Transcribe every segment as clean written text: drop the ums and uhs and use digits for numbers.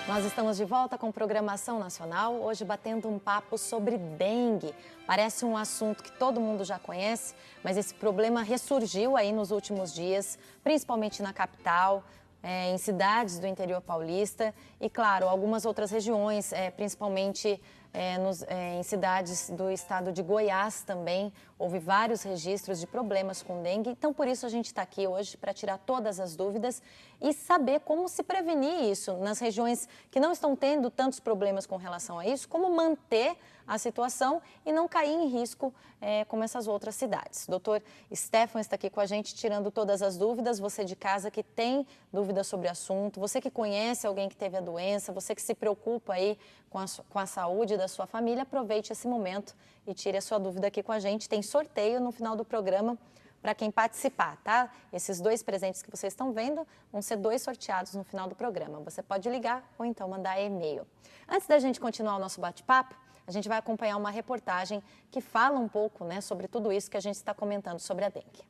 Nós estamos de volta com programação nacional, hoje batendo um papo sobre dengue. Parece um assunto que todo mundo já conhece, mas esse problema ressurgiu aí nos últimos dias, principalmente na capital, em cidades do interior paulista e, claro, algumas outras regiões, principalmente em cidades do estado de Goiás também. Houve vários registros de problemas com dengue, então por isso a gente está aqui hoje para tirar todas as dúvidas e saber como se prevenir isso nas regiões que não estão tendo tantos problemas com relação a isso, como manter a situação e não cair em risco como essas outras cidades. Doutor Stefan está aqui com a gente tirando todas as dúvidas, você de casa que tem dúvidas sobre o assunto, você que conhece alguém que teve a doença, você que se preocupa aí com a saúde da sua família, aproveite esse momento e tire a sua dúvida aqui com a gente. Tem sorteio no final do programa para quem participar, tá? Esses 2 presentes que vocês estão vendo vão ser 2 sorteados no final do programa. Você pode ligar ou então mandar e-mail. Antes da gente continuar o nosso bate-papo, a gente vai acompanhar uma reportagem que fala um pouco, sobre tudo isso que a gente está comentando sobre a dengue.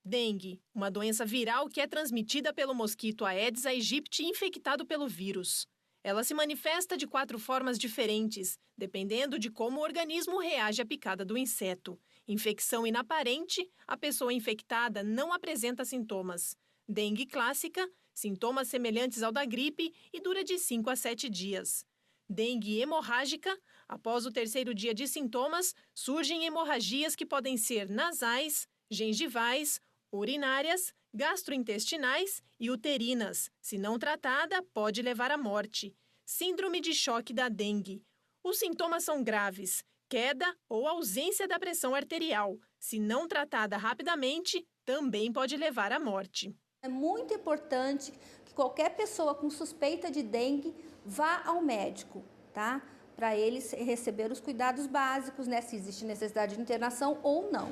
Dengue, uma doença viral que é transmitida pelo mosquito Aedes aegypti infectado pelo vírus. Ela se manifesta de 4 formas diferentes, dependendo de como o organismo reage à picada do inseto. Infecção inaparente, a pessoa infectada não apresenta sintomas. Dengue clássica, sintomas semelhantes ao da gripe e dura de 5 a 7 dias. Dengue hemorrágica, após o 3º dia de sintomas, surgem hemorragias que podem ser nasais, gengivais, urinárias, gastrointestinais e uterinas. Se não tratada, pode levar à morte. Síndrome de choque da dengue. Os sintomas são graves, queda ou ausência da pressão arterial. Se não tratada rapidamente, também pode levar à morte. É muito importante que qualquer pessoa com suspeita de dengue vá ao médico, tá? Para eles receber os cuidados básicos, se existe necessidade de internação ou não.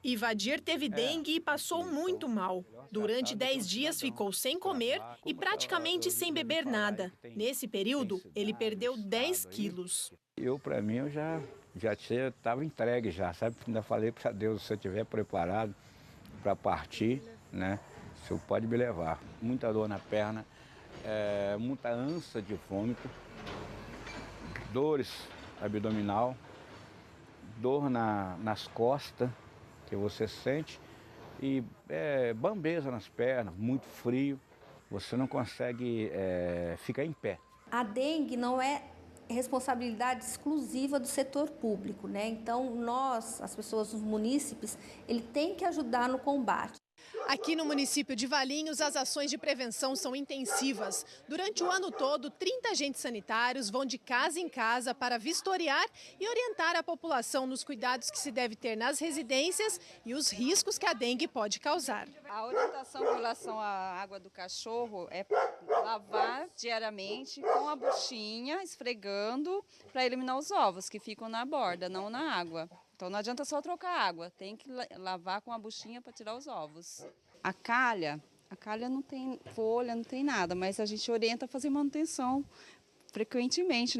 Ivadir teve dengue e passou muito mal. Durante 10 dias ficou sem comer e praticamente sem beber nada. Nesse período, ele perdeu 10 quilos. Para mim, eu já estava entregue já, sabe? Ainda falei para Deus, se eu estiver preparado para partir, o senhor pode me levar. Muita dor na perna, muita ânsia de vômito, dores abdominal, dor nas costas, que você sente, e bambeza nas pernas, muito frio, você não consegue ficar em pé. A dengue não é responsabilidade exclusiva do setor público, Então, nós, as pessoas dos munícipes, ele tem que ajudar no combate. Aqui no município de Valinhos, as ações de prevenção são intensivas. Durante o ano todo, 30 agentes sanitários vão de casa em casa para vistoriar e orientar a população nos cuidados que se deve ter nas residências e os riscos que a dengue pode causar. A orientação com relação à água do cachorro é lavar diariamente com a buchinha, esfregando, para eliminar os ovos que ficam na borda, não na água. Então não adianta só trocar água, tem que lavar com a buchinha para tirar os ovos. A calha não tem folha, não tem nada, mas a gente orienta a fazer manutenção frequentemente,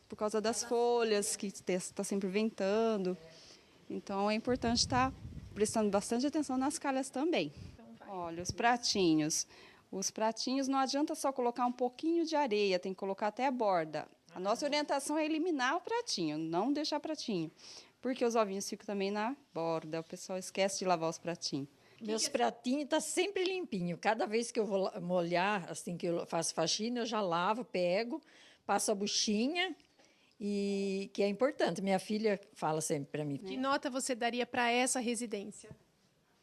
por causa das folhas que está sempre ventando. Então é importante estar prestando bastante atenção nas calhas também. Olha, os pratinhos não adianta só colocar um pouquinho de areia, tem que colocar até a borda. A nossa orientação é eliminar o pratinho, não deixar pratinho. Porque os ovinhos ficam também na borda, o pessoal esquece de lavar os pratinhos. Meus pratinhos estão sempre limpinhos. Cada vez que eu vou molhar, assim que eu faço faxina, eu já lavo, pego, passo a buchinha, e que é importante. Minha filha fala sempre para mim. Que nota você daria para essa residência?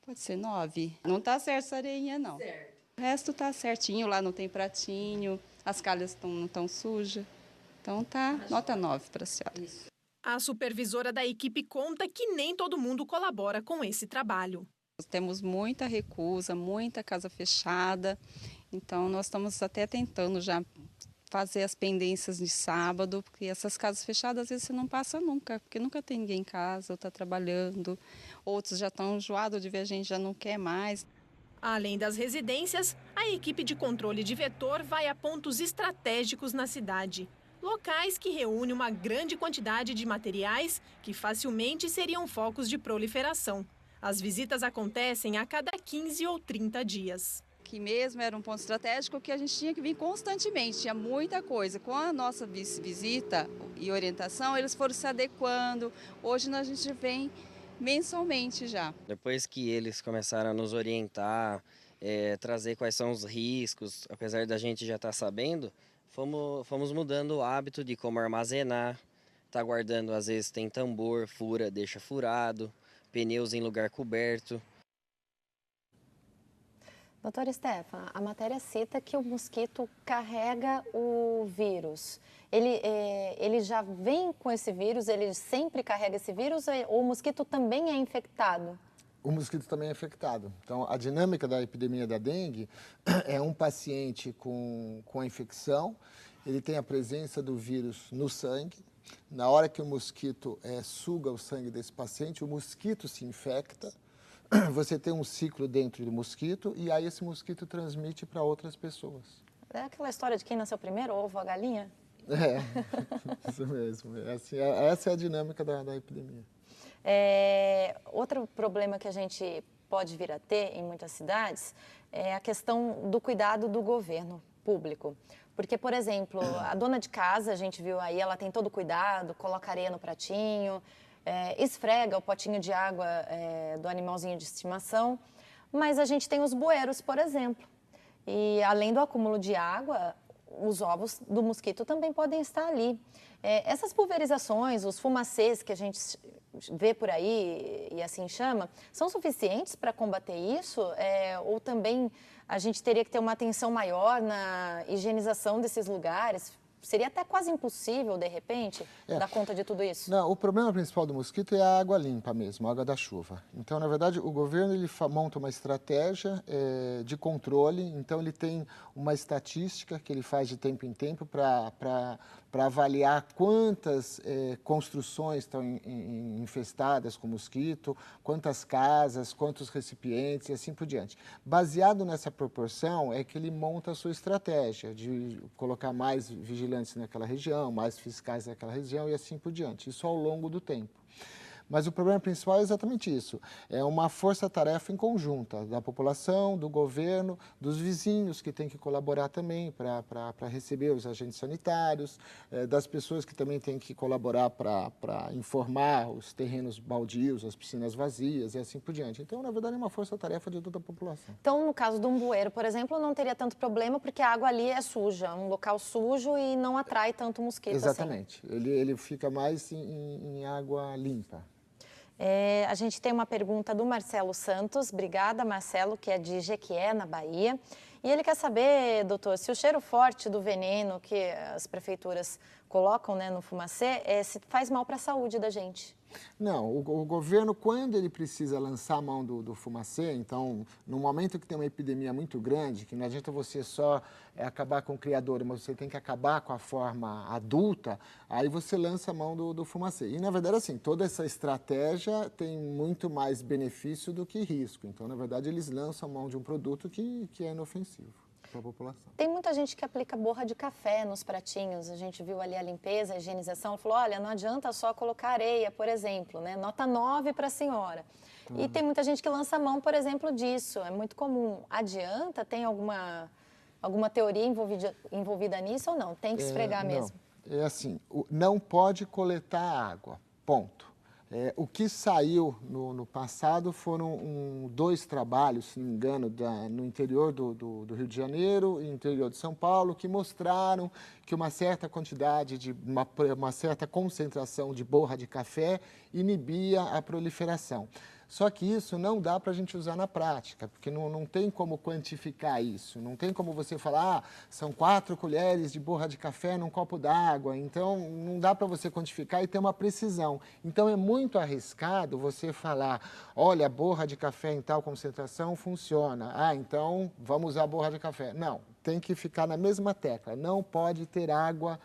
Pode ser 9. Não está certo essa areinha, não. Certo. O resto está certinho, lá não tem pratinho, as calhas não estão sujas. Então tá nota 9 para a senhora. Isso. A supervisora da equipe conta que nem todo mundo colabora com esse trabalho. Temos muita recusa, muita casa fechada, então nós estamos até tentando já fazer as pendências de sábado, porque essas casas fechadas às vezes você não passa nunca, porque nunca tem ninguém em casa, ou está trabalhando, outros já estão enjoados de ver a gente, já não quer mais. Além das residências, a equipe de controle de vetor vai a pontos estratégicos na cidade. Locais que reúnem uma grande quantidade de materiais que facilmente seriam focos de proliferação. As visitas acontecem a cada 15 ou 30 dias. Que mesmo era um ponto estratégico que a gente tinha que vir constantemente, tinha muita coisa. Com a nossa visita e orientação, eles foram se adequando. Hoje a gente vem mensalmente já. Depois que eles começaram a nos orientar, trazer quais são os riscos, apesar da gente já estar sabendo, fomos mudando o hábito de como armazenar, tá guardando, às vezes tem tambor, fura, deixa furado, pneus em lugar coberto. Doutora Stefan, a matéria cita que o mosquito carrega o vírus. Ele já vem com esse vírus, ele sempre carrega esse vírus ou o mosquito também é infectado? O mosquito também é infectado. Então, a dinâmica da epidemia da dengue é um paciente com a infecção, ele tem a presença do vírus no sangue. Na hora que o mosquito suga o sangue desse paciente, o mosquito se infecta. Você tem um ciclo dentro do mosquito e aí esse mosquito transmite para outras pessoas. É aquela história de quem nasceu primeiro, ovo, a galinha? Isso mesmo. Essa é a dinâmica da epidemia. Outro problema que a gente pode vir a ter em muitas cidades é a questão do cuidado do governo público. Porque, por exemplo, a dona de casa, a gente viu aí, ela tem todo o cuidado, coloca areia no pratinho, esfrega o potinho de água do animalzinho de estimação, mas a gente tem os bueiros, por exemplo. E além do acúmulo de água, os ovos do mosquito também podem estar ali. Essas pulverizações, os fumacês que a gente vê por aí e assim chama, são suficientes para combater isso? Ou também a gente teria que ter uma atenção maior na higienização desses lugares? Seria até quase impossível, de repente, dar conta de tudo isso? Não, o problema principal do mosquito é a água limpa mesmo, a água da chuva. Então, na verdade, o governo ele monta uma estratégia de controle, então ele tem uma estatística que ele faz de tempo em tempo para avaliar quantas construções estão infestadas com mosquito, quantas casas, quantos recipientes e assim por diante. Baseado nessa proporção é que ele monta a sua estratégia de colocar mais vigilantes naquela região, mais fiscais naquela região e assim por diante. Isso ao longo do tempo. Mas o problema principal é exatamente isso. É uma força-tarefa em conjunta da população, do governo, dos vizinhos que têm que colaborar também para receber os agentes sanitários, das pessoas que também têm que colaborar para informar os terrenos baldios, as piscinas vazias e assim por diante. Então, na verdade, é uma força-tarefa de toda a população. Então, no caso de um bueiro, por exemplo, não teria tanto problema porque a água ali é suja, um local sujo e não atrai tanto mosquito assim. Exatamente. Ele fica mais em água limpa. A gente tem uma pergunta do Marcelo Santos. Obrigada, Marcelo, que é de Jequié, na Bahia. E ele quer saber, doutor, se o cheiro forte do veneno que as prefeituras colocam, né, no fumacê, se faz mal para a saúde da gente. Não, o governo, quando ele precisa lançar a mão do fumacê, então, no momento que tem uma epidemia muito grande, que não adianta você só acabar com o criador, mas você tem que acabar com a forma adulta, aí você lança a mão do fumacê. E, na verdade, assim, toda essa estratégia tem muito mais benefício do que risco. Então, na verdade, eles lançam a mão de um produto que é inofensivo para a população. Tem muita gente que aplica borra de café nos pratinhos. A gente viu ali a limpeza, a higienização. Ela falou, olha, não adianta só colocar areia, por exemplo, né? Nota 9 para a senhora. E tem muita gente que lança a mão, por exemplo, disso. É muito comum. Adianta? Tem alguma teoria envolvida nisso ou não? Tem que esfregar mesmo? É assim, não pode coletar água, ponto. O que saiu no passado foram 2 trabalhos, se não me engano, no interior do Rio de Janeiro e interior de São Paulo, que mostraram que uma certa quantidade, uma certa concentração de borra de café inibia a proliferação. Só que isso não dá para a gente usar na prática, porque não tem como quantificar isso. Não tem como você falar, são 4 colheres de borra de café num copo d'água. Então, não dá para você quantificar e ter uma precisão. Então, é muito arriscado você falar, olha, a borra de café em tal concentração funciona. Então, vamos usar a borra de café. Não, tem que ficar na mesma tecla. Não pode ter água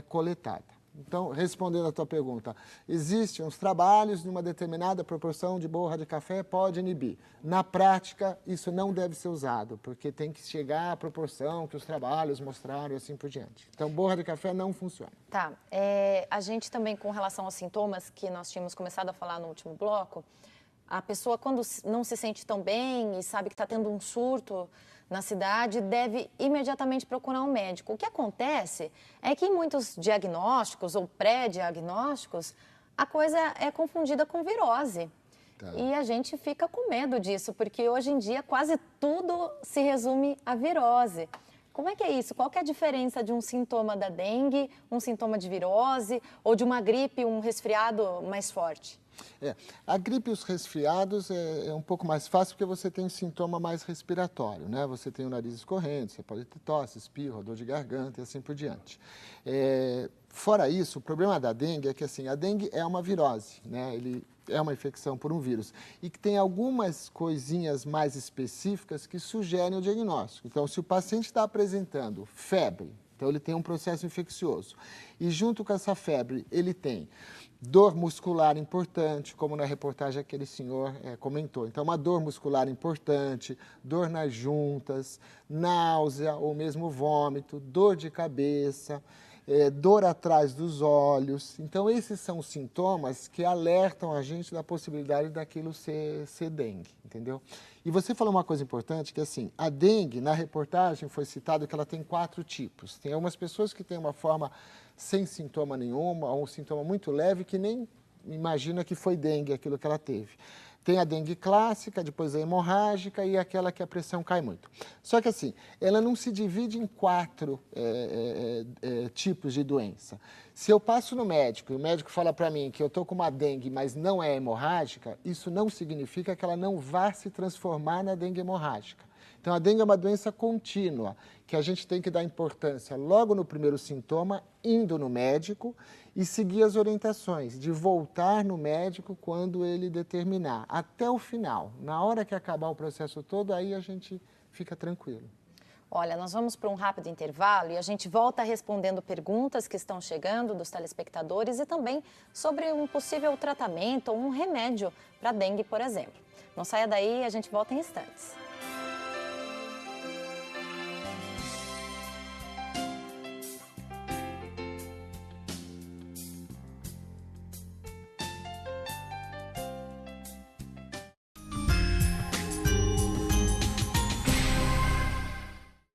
coletada. Então, respondendo à tua pergunta, existem uns trabalhos numa determinada proporção de borra de café, pode inibir. Na prática, isso não deve ser usado, porque tem que chegar à proporção que os trabalhos mostraram e assim por diante. Então, borra de café não funciona. Tá. A gente também, com relação aos sintomas que nós tínhamos começado a falar no último bloco, A pessoa, quando não se sente tão bem e sabe que está tendo um surto na cidade, deve imediatamente procurar um médico. O que acontece é que em muitos diagnósticos ou pré-diagnósticos, a coisa é confundida com virose. Tá. E a gente fica com medo disso, porque hoje em dia quase tudo se resume à virose. Como é que é isso? Qual que é a diferença de um sintoma da dengue, um sintoma de virose, ou de uma gripe, um resfriado mais forte? A gripe e os resfriados é um pouco mais fácil porque você tem um sintoma mais respiratório, né? Você tem o nariz escorrendo, você pode ter tosse, espirro, dor de garganta e assim por diante. Fora isso, o problema da dengue é que assim, a dengue é uma virose, né? Ele é uma infecção por um vírus e que tem algumas coisinhas mais específicas que sugerem o diagnóstico. Então, se o paciente está apresentando febre, então ele tem um processo infeccioso e junto com essa febre ele tem dor muscular importante, como na reportagem aquele senhor comentou. Então, uma dor muscular importante, dor nas juntas, náusea ou mesmo vômito, dor de cabeça, dor atrás dos olhos. Então, esses são os sintomas que alertam a gente da possibilidade daquilo ser dengue, entendeu? E você falou uma coisa importante, que assim, a dengue, na reportagem foi citado que ela tem 4 tipos. Tem algumas pessoas que têm uma forma sem sintoma nenhuma, ou um sintoma muito leve, que nem imagina que foi dengue aquilo que ela teve. Tem a dengue clássica, depois a hemorrágica e aquela que a pressão cai muito. Só que assim, ela não se divide em 4 tipos de doença. Se eu passo no médico e o médico fala para mim que eu estou com uma dengue, mas não é hemorrágica, isso não significa que ela não vá se transformar na dengue hemorrágica. Então, a dengue é uma doença contínua, que a gente tem que dar importância logo no primeiro sintoma, indo no médico e seguir as orientações de voltar no médico quando ele determinar, até o final. Na hora que acabar o processo todo, aí a gente fica tranquilo. Olha, nós vamos para um rápido intervalo e a gente volta respondendo perguntas que estão chegando dos telespectadores e também sobre um possível tratamento ou um remédio para dengue, por exemplo. Não saia daí, a gente volta em instantes.